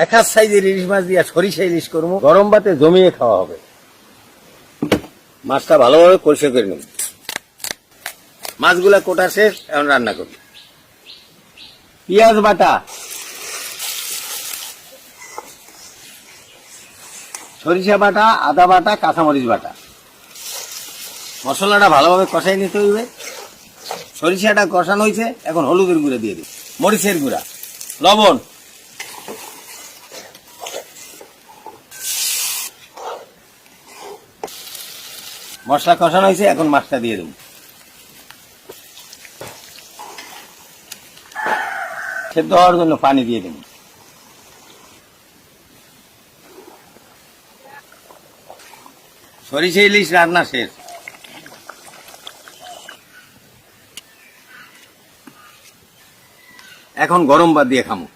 এক হাত সাইজের ইলিশ মাছ দিয়ে সরিষা ইলিশ করবো, গরম ভাতে জমিয়ে খাওয়া হবে। মাছটা ভালোভাবে পরিষ্কার করে নেব। মাছগুলা কোটা শেষ, এখন রান্না করব। পেঁয়াজ বাটা, সরিষা বাটা, আদা বাটা, কাঁচামরিচ বাটা। মশলাটা ভালোভাবে কষাই নিতে হইবে। সরিষাটা কষানো হয়েছে, এখন হলুদের গুঁড়া দিয়ে দিই, মরিচের গুঁড়া, লবণ, মশলা কষানো হয়েছে, এখন মাছটা দিয়ে দেব। সেদ্ধ হওয়ার জন্য পানি দিয়ে দেব। সরিষা ইলিশ রান্না শেষ। এখন গরম ভাত দিয়ে খামো।